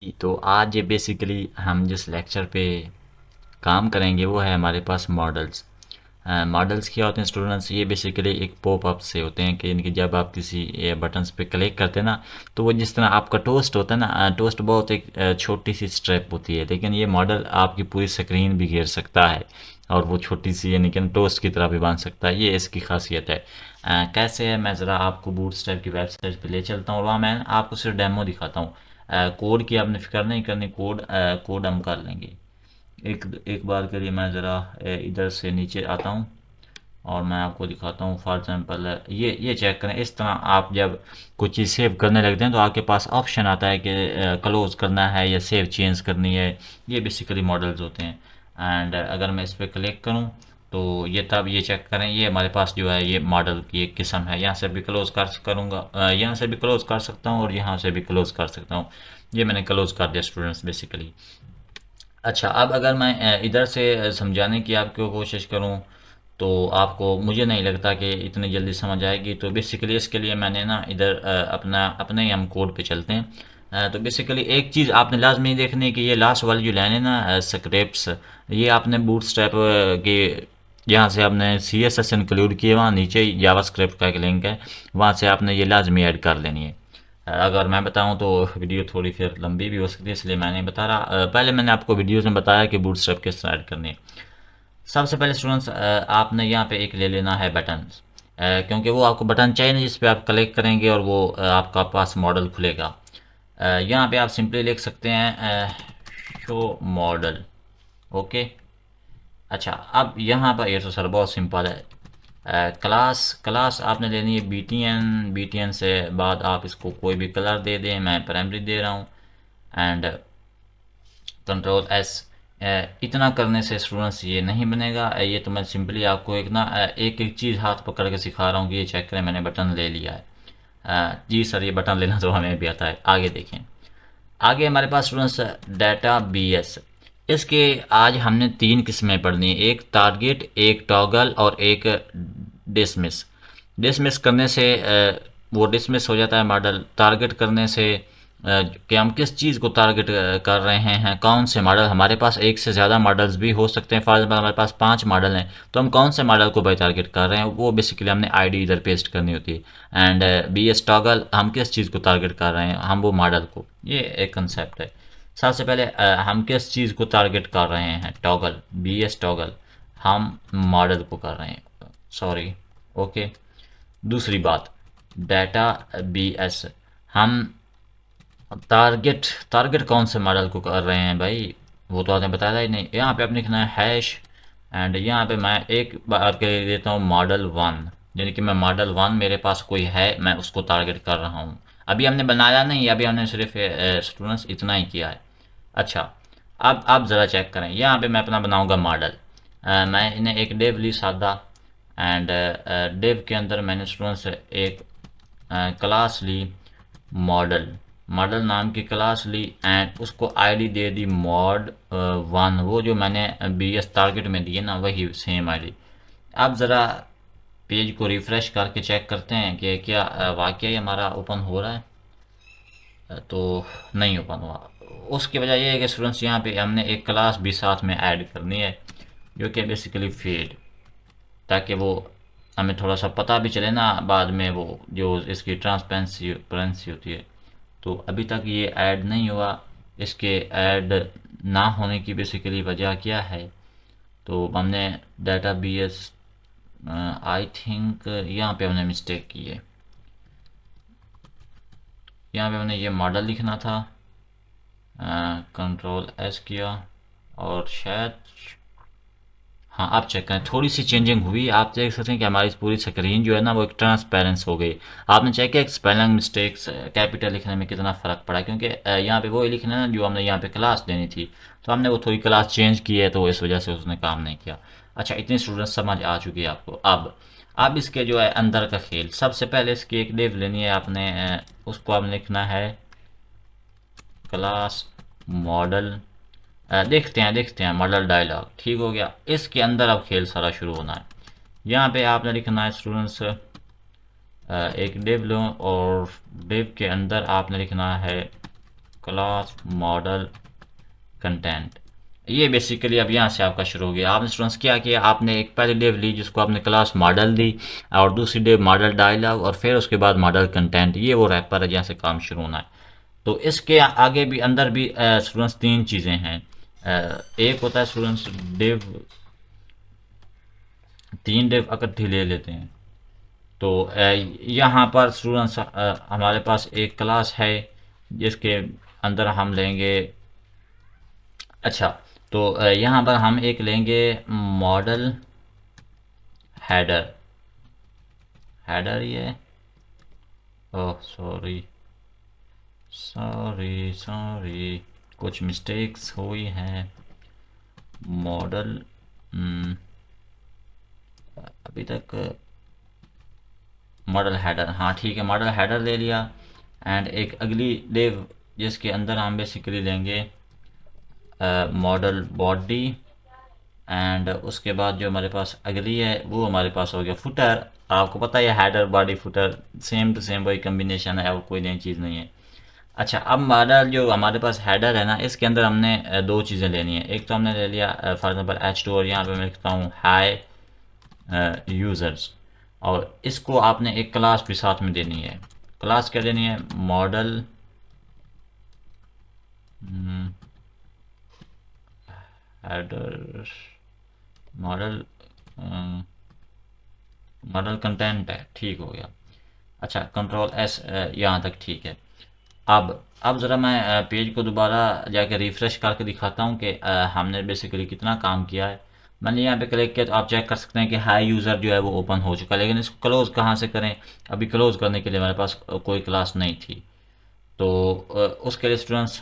तो आज ये बेसिकली हम जिस लेक्चर पे काम करेंगे वो है हमारे पास मॉडल्स। मॉडल्स क्या होते हैं स्टूडेंट्स? ये बेसिकली एक पॉपअप से होते हैं कि इनकी जब आप किसी बटन्स पे क्लिक करते हैं ना, तो वो जिस तरह आपका टोस्ट होता है ना, टोस्ट बहुत एक छोटी सी स्ट्रिप होती है, लेकिन ये मॉडल आपकी पूरी स्क्रीन भी घेर सकता है और वो छोटी सी यानी कि टोस्ट की तरह भी बन सकता है। ये इसकी खासियत है। कैसे है, मैं ज़रा आपको बूटस्ट्रैप की वेबसाइट पे ले चलता हूँ और वहाँ मैं आपको सिर्फ डेमो दिखाता हूँ। कोड की आपने फिक्र नहीं करनी, कोड हम कर लेंगे। एक एक बार के लिए मैं ज़रा इधर से नीचे आता हूँ और मैं आपको दिखाता हूँ। फॉर एग्जांपल ये चेक करें, इस तरह आप जब कुछ चीज़ सेव करने लगते हैं तो आपके पास ऑप्शन आता है कि क्लोज करना है या सेव चेंज करनी है। ये बेसिकली मॉडल्स होते हैं। एंड अगर मैं इस पर क्लिक करूँ तो ये तब ये चेक करें, ये हमारे पास जो है ये मॉडल की एक किस्म है। यहाँ से भी क्लोज कर करूँगा, यहाँ से भी क्लोज कर सकता हूँ और यहाँ से भी क्लोज कर सकता हूँ। ये मैंने क्लोज कर दिया स्टूडेंट्स बेसिकली। अच्छा, अब अगर मैं इधर से समझाने की आपको कोशिश करूं तो आपको मुझे नहीं लगता कि इतनी जल्दी समझ आएगी। तो बेसिकली इसके लिए मैंने ना इधर अपने ही हम कोड पे चलते हैं। तो बेसिकली एक चीज़ आपने लाजमी देखनी है कि ये लास्ट वाली जो लाइन है ना, स्क्रिप्ट्स, ये आपने बूटस्ट्रैप के यहाँ से आपने सी एस एस इंक्लूड किए, वहाँ नीचे जावास्क्रिप्ट का एक लिंक है, वहाँ से आपने ये लाजमी ऐड कर लेनी है। अगर मैं बताऊं तो वीडियो थोड़ी फिर लंबी भी हो सकती है, इसलिए मैं नहीं बता रहा। पहले मैंने आपको वीडियोस में बताया कि बूटस्ट्रैप किस तरह ऐड करनी है। सबसे पहले स्टूडेंट्स, आपने यहाँ पे एक ले लेना है बटन, क्योंकि वो आपको बटन चाहिए ना जिस पे आप क्लिक करेंगे और वो आपका पास मॉडल खुलेगा। यहाँ पे आप सिंपली लिख सकते हैं शो मॉडल। ओके। अच्छा, अब यहाँ पर ये तो सर बहुत सिंपल है। क्लास क्लास आपने लेनी है BTN। BTN से बाद आप इसको कोई भी कलर दे दें, मैं प्राइमरी दे रहा हूँ। And control S। इतना करने से स्टूडेंट्स ये नहीं बनेगा। ये तो मैं सिंपली आपको एक ना एक एक चीज़ हाथ पकड़ के सिखा रहा हूँ कि ये चेक करें मैंने बटन ले लिया है। जी सर, ये बटन लेना तो हमें भी आता है। आगे देखें। आगे हमारे पास स्टूडेंट्स डाटा BS। इसके आज हमने तीन किस्में पढ़नी है, एक टारगेट, एक टॉगल और एक डिसमिस। डिसमिस करने से वो डिसमिस हो जाता है मॉडल। टारगेट करने से कि हम किस चीज़ को टारगेट कर रहे हैं, कौन से मॉडल। हमारे पास एक से ज़्यादा मॉडल्स भी हो सकते हैं। फॉर एग्जाम्पल हमारे पास 5 मॉडल हैं, तो हम कौन से मॉडल को भाई टारगेट कर रहे हैं, वो बेसिकली हमने आईडी इधर पेस्ट करनी होती है। एंड BS टॉगल, हम किस चीज़ को टारगेट कर रहे हैं, हम वो मॉडल को। ये एक कंसेप्ट है। सबसे पहले हम किस चीज़ को टारगेट कर रहे हैं, टॉगल, BS टॉगल, हम मॉडल को कर रहे हैं, सॉरी। ओके। दूसरी बात, डाटा BS, हम टारगेट टारगेट कौन से मॉडल को कर रहे हैं भाई, वो तो आपने बताया ही नहीं। यहाँ पे आपने लिखना है हैश। एंड यहाँ पे मैं एक बार के लिए देता हूँ मॉडल 1, यानी कि मैं मॉडल 1 मेरे पास कोई है, मैं उसको टारगेट कर रहा हूँ। अभी हमने बनाया नहीं, अभी हमने सिर्फ स्टूडेंट्स इतना ही किया है। अच्छा, अब आप ज़रा चेक करें, यहाँ पे मैं अपना बनाऊँगा मॉडल। मैं इन्हें एक डेव ली सादा। एंड डेव के अंदर मैंने स्टूडेंट्स एक क्लास ली मॉडल। मॉडल नाम की क्लास ली एंड उसको आईडी दे दी mod 1, वो जो मैंने BS टारगेट में दिए ना, वही सेम आईडी। अब ज़रा पेज को रिफ़्रेश करके चेक करते हैं कि क्या वाकई हमारा ओपन हो रहा है। तो नहीं ओपन हुआ। उसकी वजह यह है कि स्टूडेंट्स यहाँ पे हमने एक क्लास भी साथ में ऐड करनी है, जो कि बेसिकली फील्ड, ताकि वो हमें थोड़ा सा पता भी चले ना बाद में, वो जो इसकी ट्रांसपेरेंसी होती है। तो अभी तक ये ऐड नहीं हुआ। इसके ऐड ना होने की बेसिकली वजह क्या है, तो हमने डाटा BS, आई थिंक यहाँ पे हमने मिस्टेक की है। यहाँ पे हमने ये मॉडल लिखना था, कंट्रोल S किया और शायद, हाँ आप चेक करें थोड़ी सी चेंजिंग हुई। आप देख सकते हैं कि हमारी पूरी स्क्रीन जो है ना वो एक ट्रांसपेरेंस हो गई। आपने चेक किया स्पेलिंग मिस्टेक्स, कैपिटल लिखने में कितना फ़र्क पड़ा, क्योंकि यहाँ पे वो ही लिखना है ना जो हमने यहाँ पे क्लास देनी थी, तो हमने वो थोड़ी क्लास चेंज की है, तो इस वजह से उसने काम नहीं किया। अच्छा, इतनी स्टूडेंट समझ आ चुकी है आपको। अब इसके जो है अंदर का खेल, सबसे पहले इसकी एक डिव लेनी है आपने, उसको आपने लिखना है क्लास मॉडल। देखते हैं मॉडल डायलॉग ठीक हो गया। इसके अंदर अब खेल सारा शुरू होना है। यहाँ पे आपने लिखना है स्टूडेंट्स, एक डिव लो और डिव के अंदर आपने लिखना है क्लास मॉडल कंटेंट। ये बेसिकली अब यहाँ से आपका शुरू हो गया। आपने स्टूडेंट्स क्या किया, आपने एक पहली डिव ली जिसको आपने क्लास मॉडल दी, और दूसरी डिव मॉडल डायलॉग, और फिर उसके बाद मॉडल कंटेंट। ये वो रैपर है जहाँ से काम शुरू होना है। तो इसके आगे भी अंदर भी स्टूडेंट्स तीन चीज़ें हैं। एक होता है स्टूडेंट्स डिव, तीन डिव इकट्ठी ले लेते हैं। तो यहाँ पर स्टूडेंट्स हमारे पास एक क्लास है जिसके अंदर हम लेंगे, अच्छा, तो यहाँ पर हम एक लेंगे मॉडल हेडर। हेडर ये, ओह सॉरी सॉरी सॉरी, कुछ मिस्टेक्स हुई हैं। मॉडल अभी तक मॉडल हेडर, हाँ ठीक है, मॉडल हेडर ले लिया। एंड एक अगली डिव जिसके अंदर हम बेसिकली लेंगे मॉडल बॉडी। एंड उसके बाद जो हमारे पास अगली है वो हमारे पास हो गया फुटर। आपको पता है header body footer same to same वही कम्बिनेशन है और कोई नई चीज़ नहीं है। अच्छा, अब मॉडल जो हमारे पास हेडर है ना, इसके अंदर हमने दो चीज़ें लेनी है। एक तो हमने ले लिया फॉर एग्जांपल H2, और यहाँ पे मैं लिखता हूँ हाई यूज़र्स, और इसको आपने एक क्लास भी साथ में देनी है। क्लास क्या देनी है, model header, model model content है, ठीक हो गया। अच्छा, कंट्रोल एस, यहाँ तक ठीक है। अब ज़रा मैं पेज को दोबारा जाके रिफ़्रेश करके दिखाता हूँ कि हमने बेसिकली कितना काम किया है। मैंने यहाँ पे क्लिक किया तो आप चेक कर सकते हैं कि हाई यूज़र जो है वो ओपन हो चुका है, लेकिन इसको क्लोज़ कहाँ से करें। अभी क्लोज़ करने के लिए हमारे पास कोई क्लास नहीं थी। तो उसके लिए स्टूडेंट्स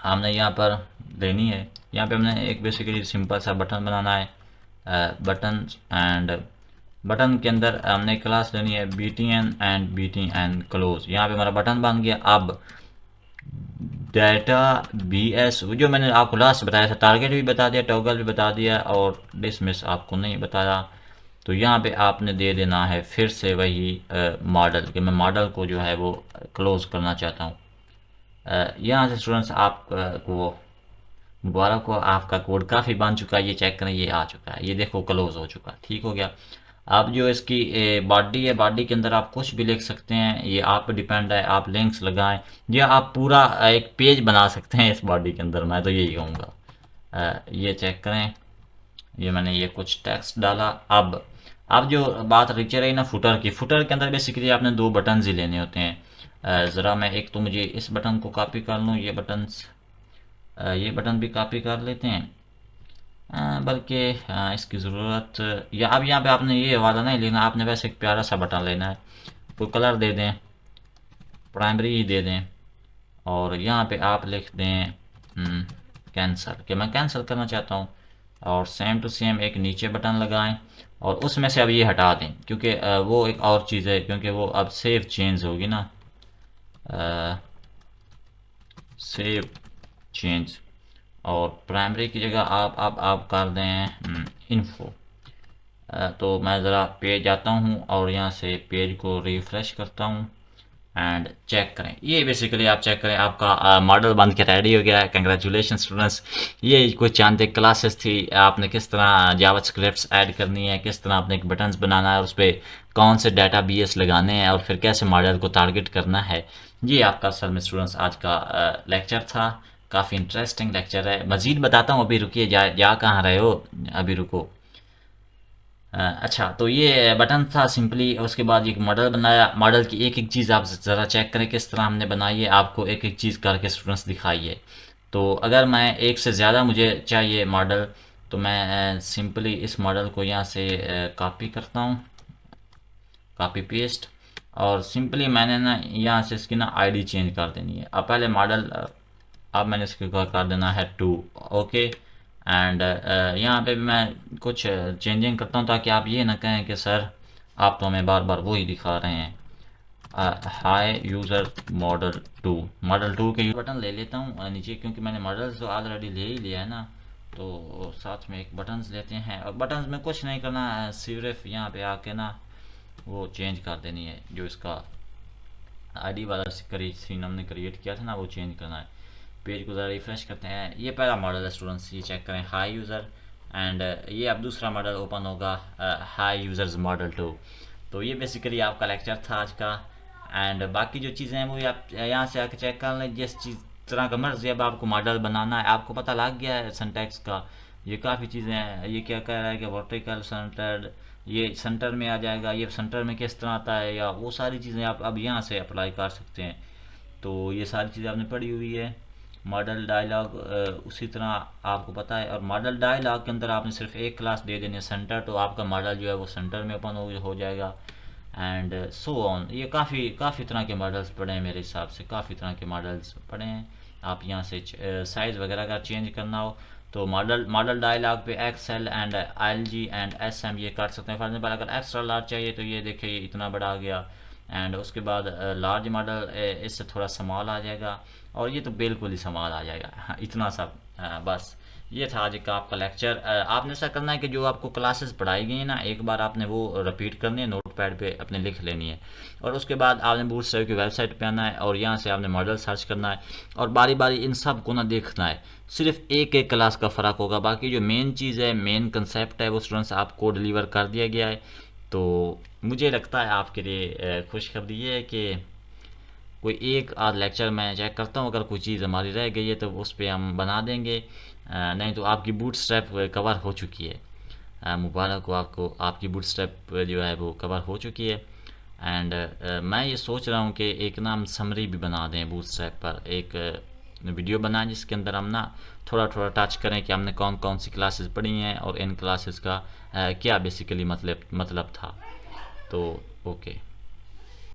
हमने यहाँ पर लेनी है, यहाँ पे हमने एक बेसिकली सिंपल सा बटन बनाना है। बटन, एंड बटन के अंदर हमने क्लास लेनी है BTN and BT and close. यहाँ पे हमारा बटन बन गया। अब डाटा BS, वो जो मैंने आपको लास्ट बताया था, टारगेट भी बता दिया, टॉगल भी बता दिया, और डिसमिस आपको नहीं बताया। तो यहाँ पे आपने दे देना है फिर से वही मॉडल, कि मैं मॉडल को जो है वो क्लोज करना चाहता हूँ। यहाँ से स्टूडेंट्स आप को मुबारक को, आपका कोड काफ़ी बन चुका है। ये चेक करें, ये आ चुका है, ये देखो क्लोज हो चुका है, ठीक हो गया। अब जो इसकी बॉडी है, बॉडी के अंदर आप कुछ भी लिख सकते हैं, ये आप पे डिपेंड है, आप लिंक्स लगाएं या आप पूरा एक पेज बना सकते हैं इस बॉडी के अंदर, मैं तो यही कहूँगा। ये चेक करें, ये मैंने ये कुछ टेक्स्ट डाला। अब जो बात रिच रही ना फुटर की, फुटर के अंदर बेसिकली आपने दो बटन ही लेने होते हैं। ज़रा मैं एक तो मुझे इस बटन को कॉपी कर लूँ, ये बटन भी कॉपी कर लेते हैं। बल्कि इसकी ज़रूरत, या अब यहाँ पे आपने ये वाला नहीं लेना, आपने वैसे एक प्यारा सा बटन लेना है। कोई कलर दे दें, प्राइमरी ही दे दें, और यहाँ पे आप लिख दें कैंसिल, कि मैं कैंसिल करना चाहता हूँ। और सेम टू सेम एक नीचे बटन लगाएं, और उसमें से अब ये हटा दें, क्योंकि वो एक और चीज़ है, क्योंकि वो अब सेव चेंज होगी ना, सेव चेंज, और प्राइमरी की जगह आप कर दें इन्फो। तो मैं ज़रा पेज आता हूँ और यहाँ से पेज को रिफ़्रेश करता हूँ एंड चेक करें। ये बेसिकली आप चेक करें, आपका मॉडल बन के रेडी हो गया है। Congratulation students. ये कुछ चंद एक क्लासेस थी, आपने किस तरह जावा स्क्रिप्ट्स ऐड करनी है, किस तरह आपने एक बटन्स बनाना है, उस पर कौन से डाटा BS लगाने हैं, और फिर कैसे मॉडल को टारगेट करना है। ये आपका असल में स्टूडेंट्स आज का लेक्चर था। काफ़ी इंटरेस्टिंग लेक्चर है। मज़ीद बताता हूँ, अभी रुकिए, जा कहाँ रहे हो, अभी रुको। अच्छा, तो ये बटन था सिंपली। उसके बाद एक मॉडल बनाया। मॉडल की एक एक चीज़ आप ज़रा चेक करें किस तरह हमने बनाई है, आपको एक एक चीज़ करके स्टूडेंट्स दिखाइए। तो अगर मैं एक से ज़्यादा मुझे चाहिए मॉडल, तो मैं सिंपली इस मॉडल को यहाँ से कॉपी करता हूँ, कॉपी पेस्ट, और सिंपली मैंने ना यहाँ से इसकी ना ID चेंज कर देनी है। अब पहले मॉडल, अब मैंने इसको कर देना है 2, ओके। एंड यहाँ पे भी मैं कुछ चेंजिंग करता हूँ, ताकि आप ये ना कहें कि सर आप तो हमें बार बार वही दिखा रहे हैं। हाई यूज़र मॉडल 2 के बटन ले लेता हूँ नीचे, क्योंकि मैंने मॉडल्स तो ऑलरेडी ले ही लिया है ना। तो साथ में एक बटन्स लेते हैं, और बटन्स में कुछ नहीं करना है, सिर्फ यहाँ पे आके ना वो चेंज कर देनी है जो इसका आईडी वाला सीन हमने क्रिएट किया था ना, वो चेंज करना है। पेज को ज़रा रिफ्रेश करते हैं। ये पहला मॉडल है स्टूडेंट्स, ये चेक करें, हाई यूज़र। एंड ये अब दूसरा मॉडल ओपन होगा, हाई यूज़र्स मॉडल 2। तो ये बेसिकली आपका लेक्चर था आज का। एंड बाकी जो चीज़ें हैं वो आप यहाँ से आके चेक कर लें, जिस चीज़ तरह का मर्ज़ी अब आपको मॉडल बनाना है, आपको पता लग गया है सिंटैक्स का। ये काफ़ी चीज़ें हैं। ये क्या कह रहा है कि वर्टिकल सेंटर्ड, ये सेंटर में आ जाएगा, ये सेंटर में किस तरह आता है, या वो सारी चीज़ें आप अब यहाँ से अप्लाई कर सकते हैं। तो ये सारी चीज़ें आपने पढ़ी हुई है। मॉडल डायलॉग उसी तरह आपको पता है। और मॉडल डायलॉग के अंदर आपने सिर्फ एक क्लास दे देनी है सेंटर, तो आपका मॉडल जो है वो सेंटर में ओपन हो जाएगा। And so on. ये काफ़ी तरह के मॉडल्स पढ़े हैं, मेरे हिसाब से काफ़ी तरह के मॉडल्स पढ़े हैं। आप यहाँ से साइज़ वगैरह का चेंज करना हो तो मॉडल डायलॉग पे XL and LG and SM ये कर सकते हैं। फॉर एग्जाम्पल अगर एक्स्ट्रा लार्ज चाहिए तो ये देखिए ये इतना बड़ा आ गया। एंड उसके बाद लार्ज मॉडल इससे थोड़ा स्मॉल आ जाएगा, और ये तो बिल्कुल ही स्मॉल आ जाएगा। हाँ, इतना सब। बस ये था आज का आपका लेक्चर। आपने ऐसा करना है कि जो आपको क्लासेस पढ़ाई गई हैं ना, एक बार आपने वो रिपीट करनी है, नोटपैड पे अपने लिख लेनी है। और उसके बाद आपने बूटस्ट्रैप की वेबसाइट पे आना है और यहाँ से आपने मॉडल सर्च करना है, और बारी बारी इन सब को ना देखना है। सिर्फ एक एक क्लास का फ़र्क होगा, बाकी जो मेन चीज़ है, मेन कंसेप्ट है, वो स्टूडेंट्स आपको डिलीवर कर दिया गया है। तो मुझे लगता है आपके लिए खुशखबरी ये है कि कोई एक आध लेक्चर मैं चेक करता हूँ, अगर कोई चीज़ हमारी रह गई है तो उस पर हम बना देंगे। नहीं तो आपकी बूटस्ट्रैप कवर हो चुकी है। मुबारक हो आपको, आपकी बूटस्ट्रैप जो है वो कवर हो चुकी है। एंड मैं ये सोच रहा हूँ कि एक ना हम समरी भी बना दें बूटस्ट्रैप पर, एक वीडियो बनाएं जिसके अंदर हम ना थोड़ा थोड़ा टच करें कि हमने कौन कौन सी क्लासेस पढ़ी हैं और इन क्लासेस का क्या बेसिकली मतलब था। तो ओके।